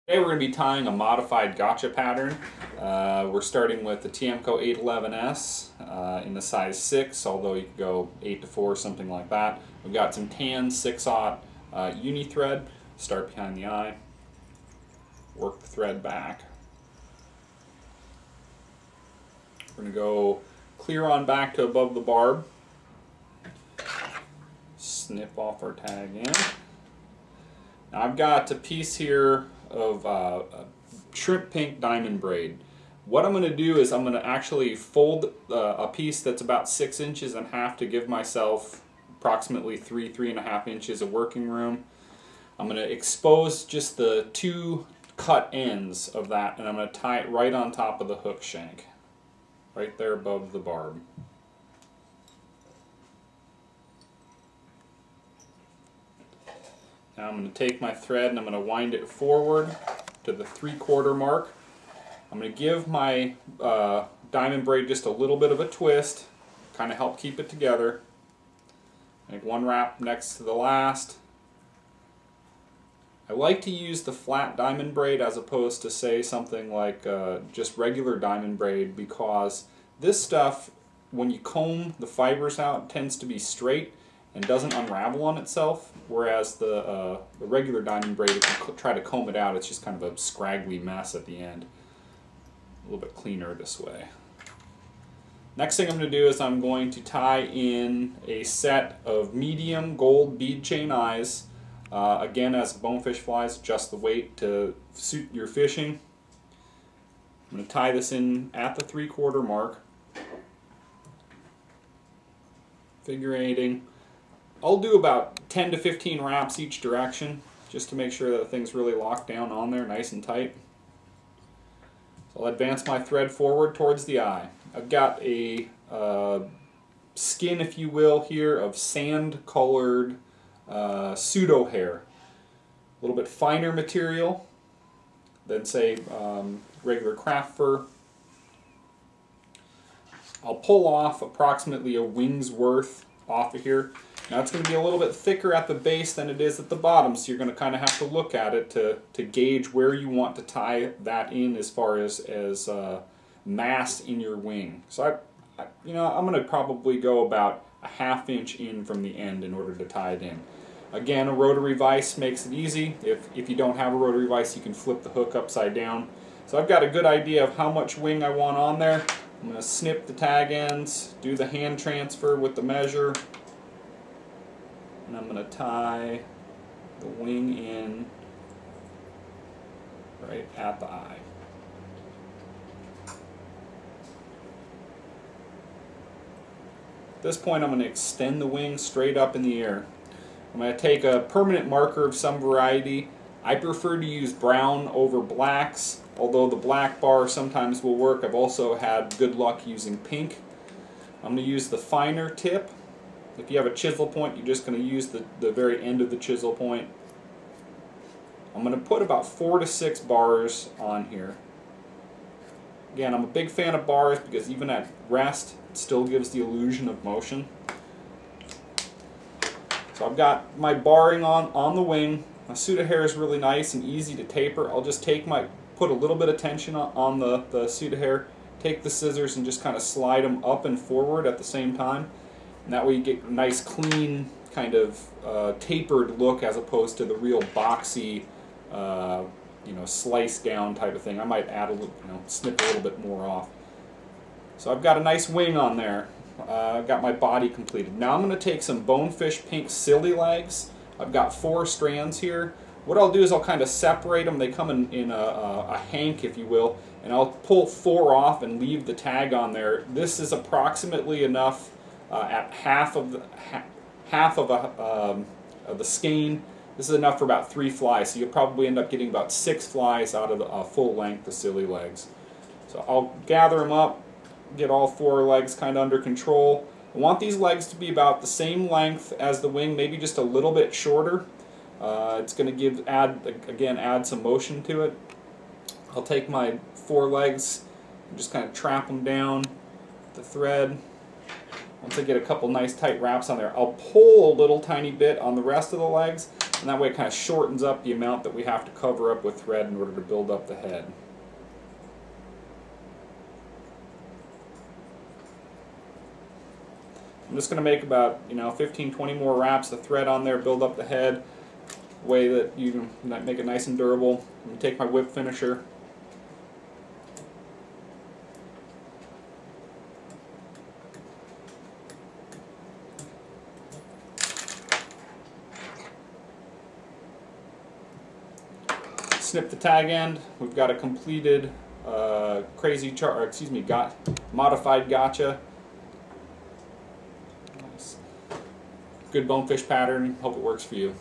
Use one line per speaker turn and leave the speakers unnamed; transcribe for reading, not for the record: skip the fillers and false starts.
Today we're going to be tying a modified gotcha pattern. We're starting with the TMCO 811S in the size 6, although you could go 8 to 4, something like that. We've got some tan 6/0 uni thread. Start behind the eye, work the thread back. We're going to go clear on back to above the barb. Snip off our tag in. Now I've got a piece here of shrimp pink diamond braid. What I'm going to do is I'm going to actually fold a piece that's about 6 inches in half to give myself approximately 3.5 inches of working room. I'm going to expose just the 2 cut ends of that, and I'm going to tie it right on top of the hook shank, right there above the barb. Now I'm going to take my thread and I'm going to wind it forward to the 3/4 mark. I'm going to give my diamond braid just a little bit of a twist, kind of help keep it together. Make one wrap next to the last. I like to use the flat diamond braid as opposed to, say, something like just regular diamond braid, because this stuff, when you comb the fibers out, tends to be straight and doesn't unravel on itself, whereas the regular diamond braid, if you try to comb it out, it's just kind of a scraggly mess at the end. A little bit cleaner this way. Next thing I'm going to do is I'm going to tie in a set of medium gold bead chain eyes. Again, as bonefish flies, adjust the weight to suit your fishing. I'm going to tie this in at the 3/4 mark. Figure eighting. I'll do about 10 to 15 wraps each direction, just to make sure that the thing's really locked down on there, nice and tight. So I'll advance my thread forward towards the eye. I've got a skin, if you will, here of sand-colored pseudo hair. A little bit finer material than, say, regular craft fur. I'll pull off approximately a wing's worth off of here. Now it's going to be a little bit thicker at the base than it is at the bottom, so you're going to kind of have to look at it to gauge where you want to tie that in as far as mass in your wing. So I'm going to probably go about a 1/2 inch in from the end in order to tie it in. Again, a rotary vise makes it easy. If you don't have a rotary vise, you can flip the hook upside down. So I've got a good idea of how much wing I want on there. I'm going to snip the tag ends, do the hand transfer with the measure, and I'm going to tie the wing in right at the eye. At this point, I'm going to extend the wing straight up in the air. I'm going to take a permanent marker of some variety. I prefer to use brown over blacks, although the black bar sometimes will work. I've also had good luck using pink. I'm going to use the finer tip. If you have a chisel point, you're just going to use the very end of the chisel point. I'm going to put about 4 to 6 bars on here. Again, I'm a big fan of bars because even at rest, it still gives the illusion of motion. So I've got my barring on the wing. My pseudo hair is really nice and easy to taper. I'll just put a little bit of tension on the pseudo hair, take the scissors and just kind of slide them up and forward at the same time. And that way you get a nice clean kind of tapered look as opposed to the real boxy slice down type of thing. I might add a little, snip a little bit more off. So I've got a nice wing on there. I've got my body completed. Now I'm going to take some bonefish pink silly legs. I've got 4 strands here. What I'll do is I'll kind of separate them. They come in a hank, if you will, and I'll pull 4 off and leave the tag on there. This is approximately enough at half of the skein. This is enough for about 3 flies, so you'll probably end up getting about 6 flies out of the full length of silly legs. So I'll gather them up, get all 4 legs kind of under control. I want these legs to be about the same length as the wing, maybe just a little bit shorter. It's going to add some motion to it. I'll take my 4 legs and just kind of trap them down the thread. Once I get a couple nice tight wraps on there, I'll pull a little tiny bit on the rest of the legs. And that way it kind of shortens up the amount that we have to cover up with thread in order to build up the head. I'm just going to make about 15-20 more wraps of thread on there, build up the head, way that you can make it nice and durable. I'm going to take my whip finisher. Snip the tag end. We've got a completed modified gotcha. Nice. Good bonefish pattern. Hope it works for you.